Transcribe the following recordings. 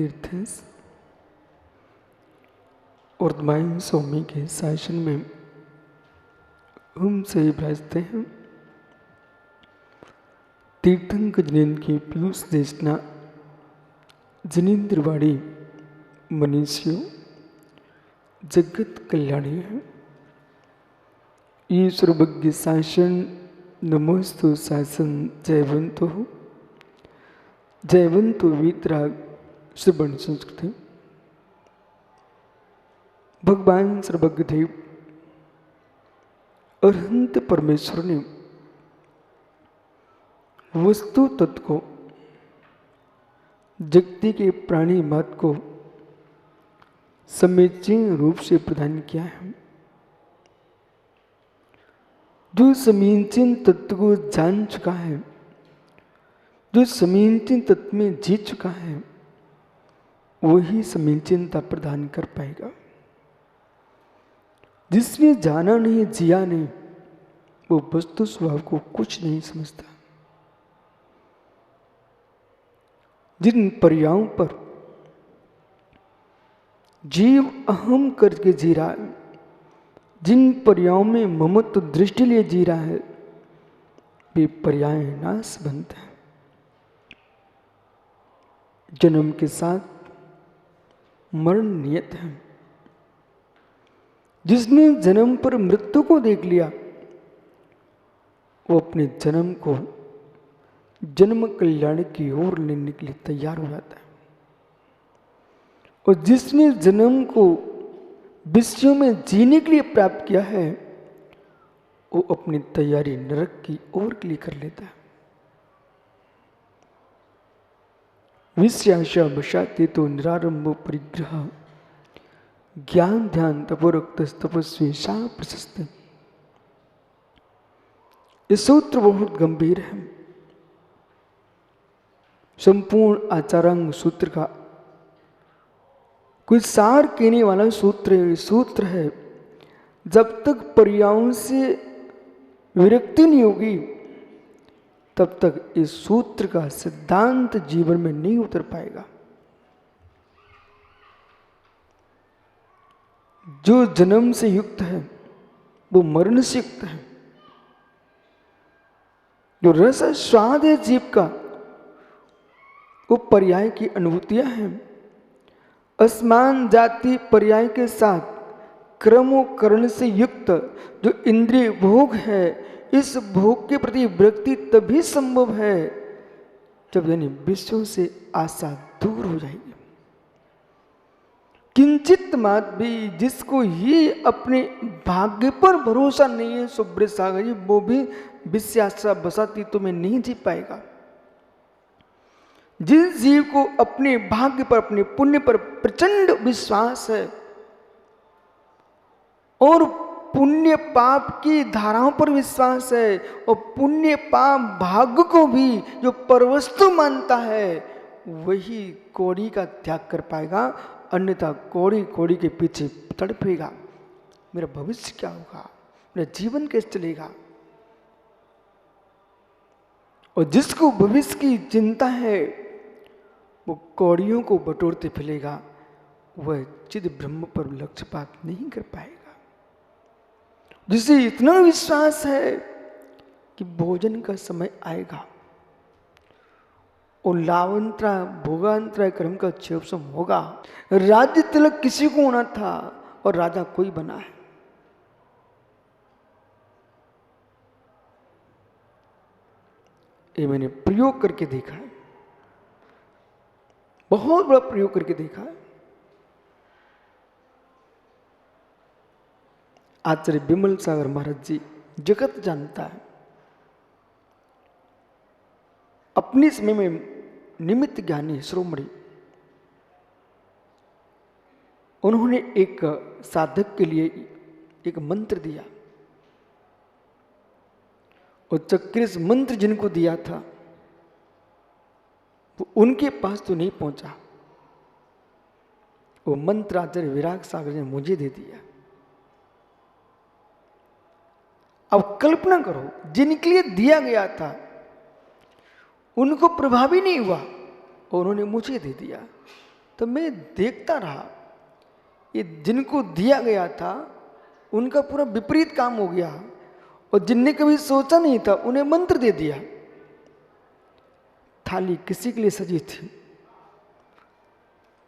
तीर्थेश और दमाई स्वामी के शासन में हम से विराजते हैं। तीर्थंक जिनेन्द्र की पीयूष देशना जिनेन्द्रवाड़ी मनीषियों जगत कल्याणी है। ये सर्वज्ञ शासन नमोस्तु शासन जयवंतो जयवंतो वीतराग श्रवण संस्कृति। भगवान सर्वज्ञ देव अरहंत परमेश्वर ने वस्तु तत्व को जगती के प्राणी मात्र को समीचीन रूप से प्रदान किया है। जो समीचीन तत्व को जान चुका है, जो समीचीन तत्व में जी चुका है, वही समीचीनता प्रदान कर पाएगा। जिसने जाना नहीं जिया नहीं, वो वस्तु स्वभाव को कुछ नहीं समझता। जिन पर्यायों पर जीव अहम करके जी रहा है, जिन पर्यायों में ममत्व दृष्टि लिए जी रहा है, वे पर्याय नाश बनते हैं। जन्म के साथ मरण नियत है। जिसने जन्म पर मृत्यु को देख लिया, वो अपने जन्म को जन्म कल्याण की ओर लेने के लिए तैयार हो जाता है। और जिसने जन्म को विषयों में जीने के लिए प्राप्त किया है, वो अपनी तैयारी नरक की ओर के लिए कर लेता है। विषयाशा वशाते तो निरारंभ परिग्रह ज्ञान ध्यान तपोरक्त तपस्वी सा प्रशस्त। ये सूत्र बहुत गंभीर है। संपूर्ण आचारांग सूत्र का कोई सार कहने वाला सूत्र है। जब तक पर्यायों से विरक्ति नहीं होगी, तब तक इस सूत्र का सिद्धांत जीवन में नहीं उतर पाएगा। जो जन्म से युक्त है, वो मरण से युक्त है। जो रस स्वाद है जीव का, वो पर्याय की अनुभूतियां हैं। असमान जाति पर्याय के साथ क्रमोकरण से युक्त जो इंद्रिय भोग है, इस भोग के प्रति वृत्ति तभी संभव है जब यानी विषयों से आशा दूर हो जाएगी। किंचित मात भी जिसको ही अपने भाग्य पर भरोसा नहीं है, सुब्रत सागर जी, वो भी विषयाशा बसाती तो में नहीं जी पाएगा। जिस जीव को अपने भाग्य पर, अपने पुण्य पर प्रचंड विश्वास है और पुण्य पाप की धाराओं पर विश्वास है, और पुण्य पाप भाग्य को भी जो परवस्तु मानता है, वही कौड़ी का त्याग कर पाएगा। अन्यथा कौड़ी कौड़ी के पीछे तड़पेगा। मेरा भविष्य क्या होगा, मेरा जीवन कैसे चलेगा। और जिसको भविष्य की चिंता है, वो कौड़ियों को बटोरते फिरेगा, वह चिद ब्रह्म पर लक्ष्यपात नहीं कर पाएगा। जिसे इतना विश्वास है कि भोजन का समय आएगा और लावंतरा भोगांतरा कर्म का क्षेपसम होगा। राज्य तिलक किसी को होना था और राजा कोई बना है। ये मैंने प्रयोग करके देखा है, बहुत बड़ा प्रयोग करके देखा है। आचार्य विमल सागर महाराज जी, जगत जानता है, अपने समय में निमित्त ज्ञानी शिरोमणि, उन्होंने एक साधक के लिए एक मंत्र दिया, और चक्रिस मंत्र जिनको दिया था वो उनके पास तो नहीं पहुंचा। वो मंत्र आचार्य विराग सागर ने मुझे दे दिया। अब कल्पना करो, जिनके लिए दिया गया था उनको प्रभावी नहीं हुआ और उन्होंने मुझे दे दिया। तो मैं देखता रहा, ये जिनको दिया गया था उनका पूरा विपरीत काम हो गया, और जिनने कभी सोचा नहीं था उन्हें मंत्र दे दिया। थाली किसी के लिए सजी थी,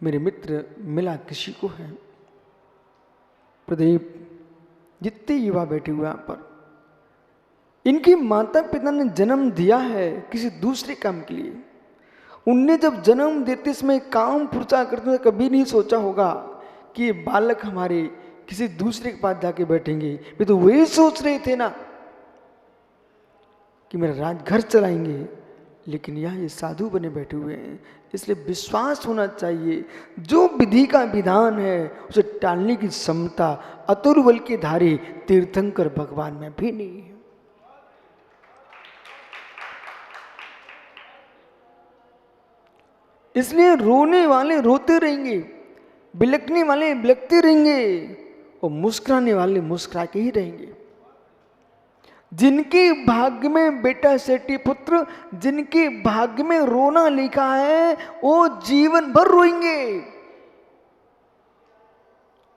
मेरे मित्र मिला किसी को है। प्रदीप, जितने युवा बैठे हुए यहाँ पर, इनकी माता पिता ने जन्म दिया है किसी दूसरे काम के लिए। उनने जब जन्म देते समय काम पूरा करते कभी नहीं सोचा होगा कि ये बालक हमारे किसी दूसरे के पास जाके बैठेंगे। वे तो वही सोच रहे थे ना कि मेरा राजघर चलाएंगे, लेकिन यहाँ ये साधु बने बैठे हुए हैं। इसलिए विश्वास होना चाहिए, जो विधि का विधान है उसे टालने की क्षमता अतुर्बल के धारी तीर्थंकर भगवान में भी नहीं है। इसलिए रोने वाले रोते रहेंगे, बिलखने वाले बिलखते रहेंगे, और मुस्कुराने वाले मुस्कुरा के ही रहेंगे। जिनके भाग्य में बेटा सेठी पुत्र, जिनके भाग्य में रोना लिखा है, वो जीवन भर रोएंगे,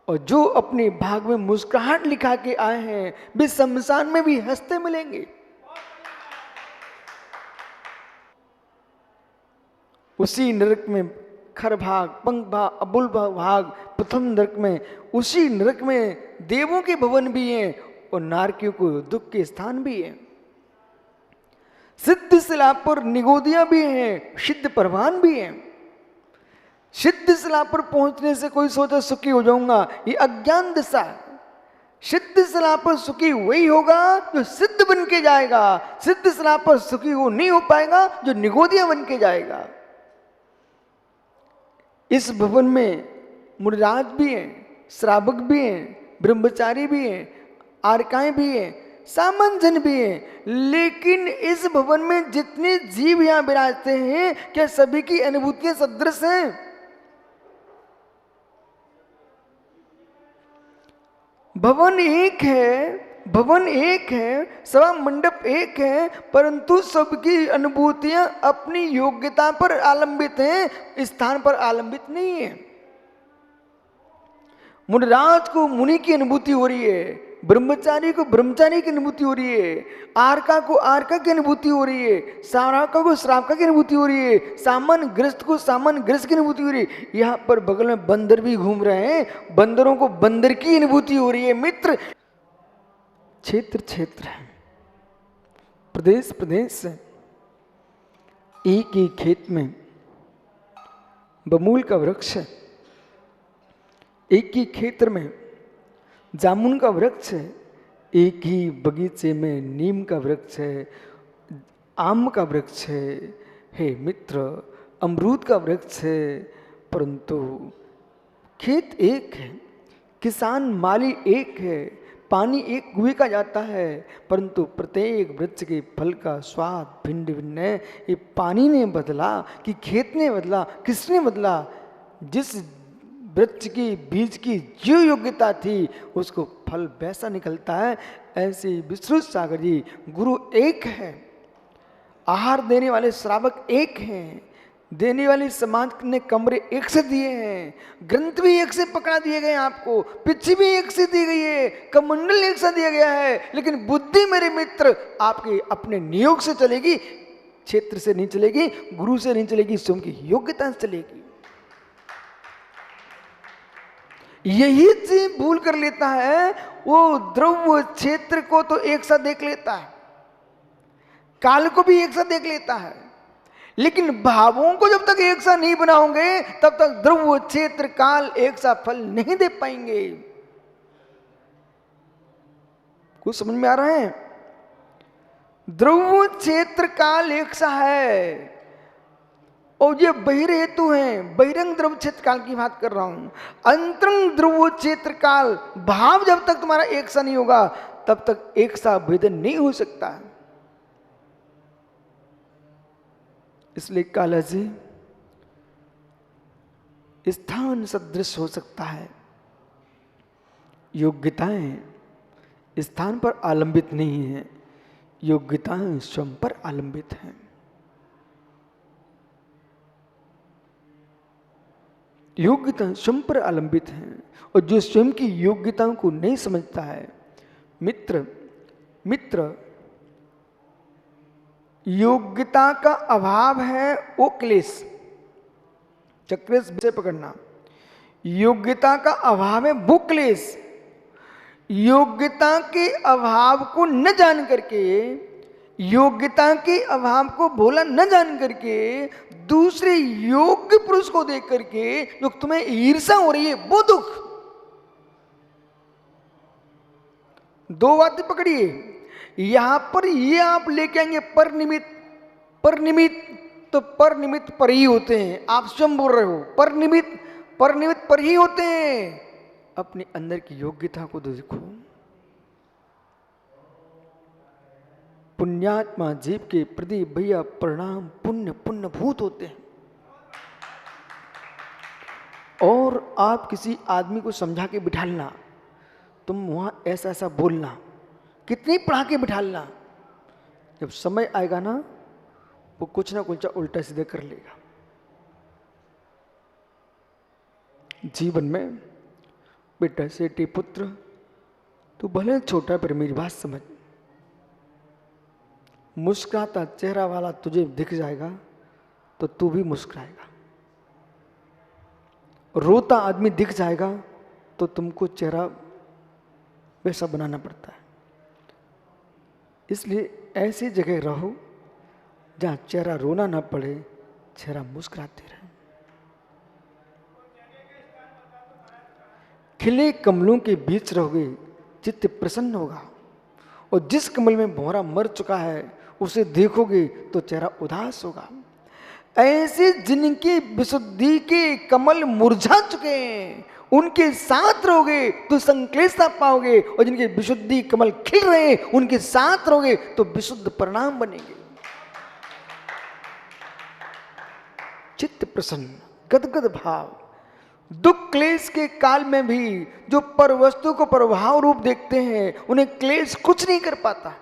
और जो अपने भाग्य में मुस्कुराहट लिखा के आए हैं वे शमशान में भी हंसते मिलेंगे। उसी नरक में खर भाग, पंख भाग, अबुल भाग, प्रथम नरक में, उसी नरक में देवों के भवन भी हैं और नारकियों को दुख के स्थान भी हैं। सिद्ध शिला पर निगोदियां भी हैं, सिद्ध परवान भी हैं। सिद्ध शिला पर पहुंचने से कोई सोचा सुखी हो जाऊंगा, ये अज्ञान दशा है। सिद्ध शिला पर सुखी वही होगा जो सिद्ध बन के जाएगा। सिद्ध शिला पर सुखी वो नहीं हो पाएगा जो निगोदिया बन के जाएगा। इस भवन में मुनिराज भी हैं, श्रावक भी हैं, ब्रह्मचारी भी हैं, आर्काएं भी हैं, सामंजन भी हैं, लेकिन इस भवन में जितने जीव यहां विराजते हैं क्या सभी की अनुभूतियां सदृश हैं? भवन एक है, भवन एक है, सभा मंडप एक है, परंतु सबकी अनुभूतियां अपनी योग्यता पर आलंबित हैं, स्थान पर आलंबित नहीं है। मुनिराज को मुनि की अनुभूति हो रही है, ब्रह्मचारी को ब्रह्मचारी की अनुभूति हो रही है, आर्का को आर्का की अनुभूति हो रही है, श्रावका को श्रावका की अनुभूति हो रही है, सामान्य ग्रस्त को सामान्य ग्रस्त की अनुभूति हो रही है। यहाँ पर बगल में बंदर भी घूम रहे हैं, बंदरों को बंदर की अनुभूति हो रही है। मित्र, क्षेत्र क्षेत्र है, प्रदेश प्रदेश है। एक ही खेत में बमूल का वृक्ष है, एक ही क्षेत्र में जामुन का वृक्ष है, एक ही बगीचे में नीम का वृक्ष है, आम का वृक्ष है। हे मित्र, अमरूद का वृक्ष है, परंतु खेत एक है, किसान माली एक है, पानी एक कुएं का जाता है, परंतु प्रत्येक वृक्ष के फल का स्वाद भिन्न भिन्न है। ये पानी ने बदला कि खेत ने बदला? किसने बदला? जिस वृक्ष की बीज की जो योग्यता थी उसको फल वैसा निकलता है। ऐसे विश्रुत सागर जी गुरु एक है, आहार देने वाले श्रावक एक हैं, देने वाले समाज ने कमरे एक से दिए हैं, ग्रंथ भी एक से पकड़ा दिए गए, आपको पिछी भी एक से दी गई है, कमंडल एक से दिया गया है, लेकिन बुद्धि मेरे मित्र आपके अपने नियोग से चलेगी, क्षेत्र से नहीं चलेगी, गुरु से नहीं चलेगी, स्वयं की योग्यता से चलेगी। यही चीज भूल कर लेता है, वो द्रव्य क्षेत्र को तो एक साथ देख लेता है, काल को भी एक साथ देख लेता है, लेकिन भावों को जब तक एक साथ नहीं बनाओगे तब तक द्रव्य क्षेत्र काल एक साथ फल नहीं दे पाएंगे। कुछ समझ में आ रहा है? द्रव्य क्षेत्र काल एक सा है, और ये बहिर हेतु हैं, बहिरंग द्रव्य क्षेत्र काल की बात कर रहा हूं। अंतरंग द्रव्य क्षेत्र काल भाव जब तक तुम्हारा एक सा नहीं होगा तब तक एक सा भेदन नहीं हो सकता है। इसलिए काला जी स्थान सदृश हो सकता है, योग्यताएं स्थान पर आलंबित नहीं है, योग्यताएं स्वयं पर आलंबित हैं। योग्यता स्वयं पर अवलंबित है, और जो स्वयं की योग्यताओं को नहीं समझता है, मित्र योग्यता का अभाव है वो क्लेश। चक्रेश से पकड़ना, योग्यता का अभाव है वो क्लेश। योग्यता के अभाव को न जान करके, योग्यता के अभाव को भोला न जान करके, दूसरे योग्य पुरुष को देख करके जो तुम्हें ईर्ष्या हो रही है वो दुख। दो बातें पकड़िए, यहां पर ये आप लेके आएंगे परनिमित। तो परनिमित पर ही होते हैं, आप स्वयं बोल रहे हो परनिमित पर ही होते हैं। अपने अंदर की योग्यता को देखो। पुण्यात्मा जीव के प्रति भैया प्रणाम पुण्य भूत होते हैं। और आप किसी आदमी को समझा के बिठालना, तुम वहां ऐसा ऐसा बोलना, कितनी पढ़ा के बिठालना, जब समय आएगा ना वो कुछ ना कुछ उल्टा सीधे कर लेगा। जीवन में बेटा सेठी पुत्र, तू भले छोटा पर मेरी बात समझ। मुस्कुराता चेहरा वाला तुझे दिख जाएगा तो तू भी मुस्कुराएगा। रोता आदमी दिख जाएगा तो तुमको चेहरा वैसा बनाना पड़ता है। इसलिए ऐसी जगह रहो जहां चेहरा रोना ना पड़े, चेहरा मुस्कुराते रहे। खिले कमलों के बीच रहोगे, चित्त प्रसन्न होगा। और जिस कमल में भौरा मर चुका है उसे देखोगे तो चेहरा उदास होगा। ऐसे जिनकी विशुद्धि के कमल मुरझा चुके हैं उनके साथ रहोगे तो संक्लेशता पाओगे, और जिनके विशुद्धि कमल खिल रहे हैं उनके साथ रहोगे तो विशुद्ध परिणाम बनेंगे। चित्त प्रसन्न, गदगद भाव। दुख क्लेश के काल में भी जो पर वस्तु को प्रभाव रूप देखते हैं उन्हें क्लेश कुछ नहीं कर पाता।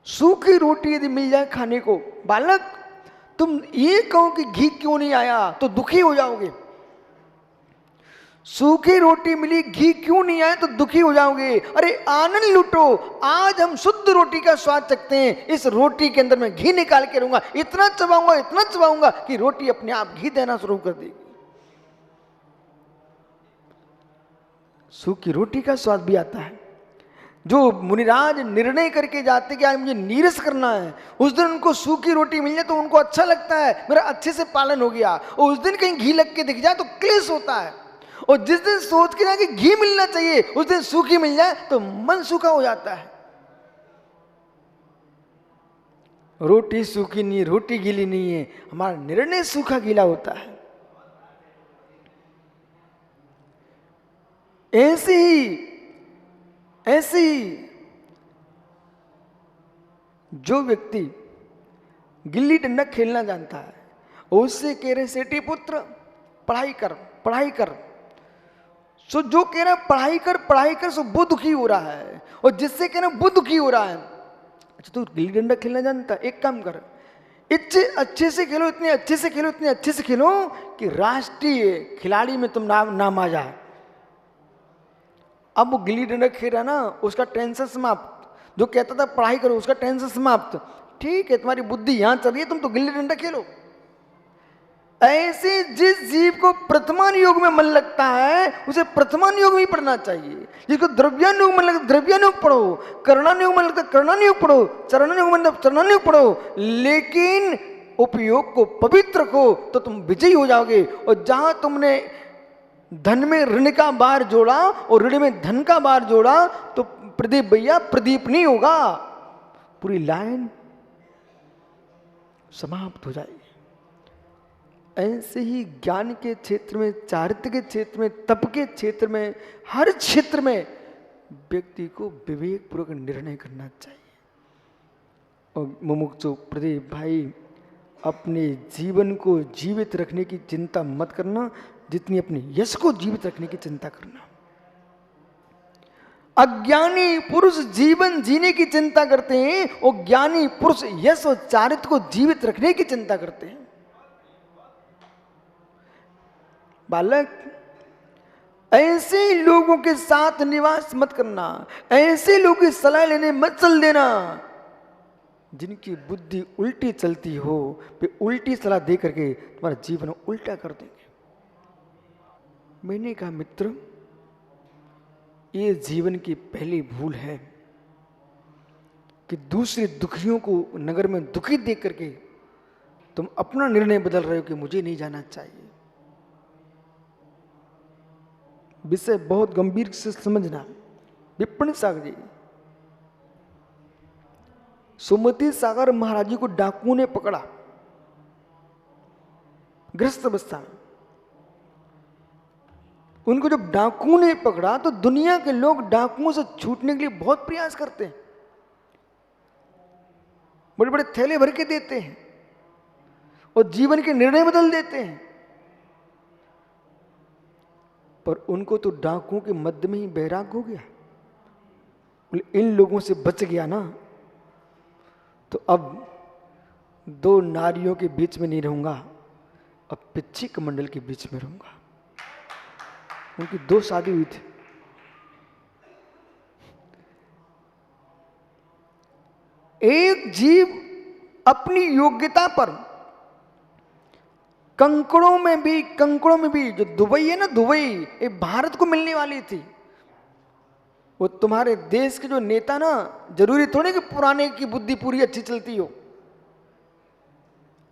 सूखी रोटी यदि मिल जाए खाने को, बालक तुम ये कहो कि घी क्यों नहीं आया तो दुखी हो जाओगे। सूखी रोटी मिली, घी क्यों नहीं आया तो दुखी हो जाओगे। अरे आनंद लूटो, आज हम शुद्ध रोटी का स्वाद चखते हैं। इस रोटी के अंदर मैं घी निकाल के रहूंगा, इतना चबाऊंगा कि रोटी अपने आप घी देना शुरू कर देगी। सूखी रोटी का स्वाद भी आता है। जो मुनिराज निर्णय करके जाते कि आज मुझे नीरस करना है, उस दिन उनको सूखी रोटी मिल जाए तो उनको अच्छा लगता है, मेरा अच्छे से पालन हो गया। और उस दिन कहीं घी लग के दिख जाए तो क्लेश होता है। और जिस दिन सोच के जाए कि घी मिलना चाहिए उस दिन सूखी मिल जाए तो मन सूखा हो जाता है। रोटी सूखी नहीं, रोटी गीली नहीं है, हमारा निर्णय सूखा गीला होता है। ऐसे ही जो व्यक्ति गिल्ली डंडा खेलना जानता है उससे कह रहे सेठी पुत्र पढ़ाई कर। सो जो कह रहा है पढ़ाई कर सो वो दुखी हो रहा है, और जिससे कह रहा है वो दुखी हो रहा है। अच्छा तू गिल्ली डंडा खेलना जानता है, एक काम कर, इतने अच्छे से खेलो कि राष्ट्रीय खिलाड़ी में तुम नाम आ जाए। अब वो गिल्ली डंडा खेल रहा ना, उसका टेंशन समाप्त। जो कहता था पढ़ाई करो उसका टेंशन समाप्त। ठीक है, तुम्हारी बुद्धि यहां चल रही है, तुम तो गिल्ली डंडा खेलो। ऐसे जिस जीव को प्रथमान योग में मन लगता है उसे प्रथमान योग में ही पढ़ना चाहिए। जिसको द्रव्यानुयोग मन लगता है द्रव्यानुयोग पढ़ो, करणानुयोग मन लगता है करणानुयोग पढ़ो, चरणानुयोग मन लगता है चरणानुयोग पढ़ो, लेकिन उपयोग को पवित्र रखो तो तुम विजयी हो जाओगे। और जहां तुमने धन में ऋण का बार जोड़ा और ऋण में धन का बार जोड़ा तो प्रदीप भैया प्रदीप नहीं होगा, पूरी लाइन समाप्त हो जाएगी। ऐसे ही ज्ञान के क्षेत्र में, चारित्र के क्षेत्र में, तप के क्षेत्र में, हर क्षेत्र में व्यक्ति को विवेक पूर्वक निर्णय करना चाहिए। और मुमुक्षु प्रदीप भाई, अपने जीवन को जीवित रखने की चिंता मत करना जितनी अपने यश को जीवित रखने की चिंता करना। अज्ञानी पुरुष जीवन जीने की चिंता करते हैं और ज्ञानी पुरुष यश और चारित्र को जीवित रखने की चिंता करते हैं। बालक, ऐसे लोगों के साथ निवास मत करना, ऐसे लोगों की सलाह लेने मत चल देना जिनकी बुद्धि उल्टी चलती हो, वे उल्टी सलाह दे करके तुम्हारा जीवन उल्टा कर देंगे। मैंने कहा मित्र, ये जीवन की पहली भूल है कि दूसरे दुखियों को नगर में दुखी देख करके तुम अपना निर्णय बदल रहे हो कि मुझे नहीं जाना चाहिए। विषय बहुत गंभीर से समझना। विपिन सागर जी, सुमति सागर महाराज जी को डाकुओं ने पकड़ा ग्रस्त अवस्था में। उनको जब डाकुओं ने पकड़ा तो दुनिया के लोग डाकुओं से छूटने के लिए बहुत प्रयास करते हैं, बड़े बड़े थैले भर के देते हैं और जीवन के निर्णय बदल देते हैं, पर उनको तो डाकुओं के मध्य में ही बैराग हो गया। इन लोगों से बच गया ना तो अब दो नारियों के बीच में नहीं रहूंगा, अब पिच्ची कमंडल के बीच में रहूंगा। उनकी 2 शादी हुई थी। एक जीव अपनी योग्यता पर कंकड़ों में भी जो दुबई है ना, दुबई ये भारत को मिलने वाली थी। वो तुम्हारे देश के जो नेता ना, जरूरी थोड़ी कि पुराने की बुद्धि पूरी अच्छी चलती हो।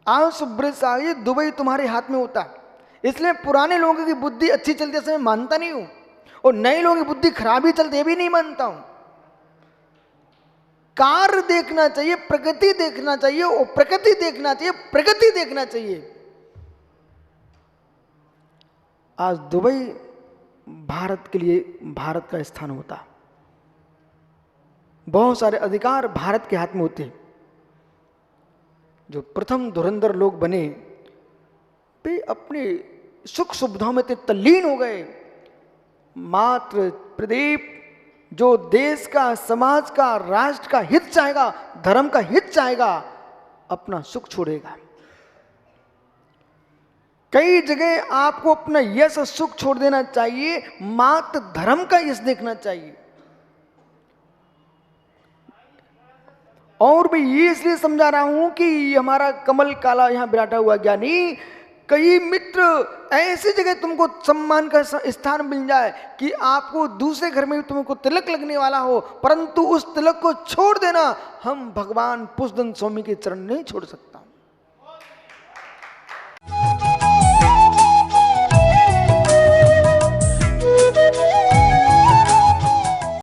आज सुब्रत साहब, ये दुबई तुम्हारे हाथ में होता है, इसलिए पुराने लोगों की बुद्धि अच्छी चलती है मैं मानता नहीं हूं, और नए लोगों की बुद्धि खराब ही चलती है भी नहीं मानता हूं। कार्य देखना चाहिए, प्रगति देखना चाहिए, और प्रगति देखना चाहिए, प्रगति देखना चाहिए। आज दुबई भारत के लिए भारत का स्थान होता, बहुत सारे अधिकार भारत के हाथ में होते। जो प्रथम धुरंधर लोग बने वे अपने सुख सुविधाओं में तल्लीन हो गए। मात्र प्रदीप जो देश का, समाज का, राष्ट्र का हित चाहेगा, धर्म का हित चाहेगा, अपना सुख छोड़ेगा। कई जगह आपको अपना यश सुख छोड़ देना चाहिए, मात्र धर्म का यश देखना चाहिए। और मैं ये इसलिए समझा रहा हूं कि हमारा कमल काला यहां बैठा हुआ ज्ञानी, कई मित्र ऐसी जगह तुमको सम्मान का स्थान मिल जाए कि आपको दूसरे घर में भी तुमको तिलक लगने वाला हो, परंतु उस तिलक को छोड़ देना हम भगवान पुष्पदंत स्वामी के चरण नहीं छोड़ सकता।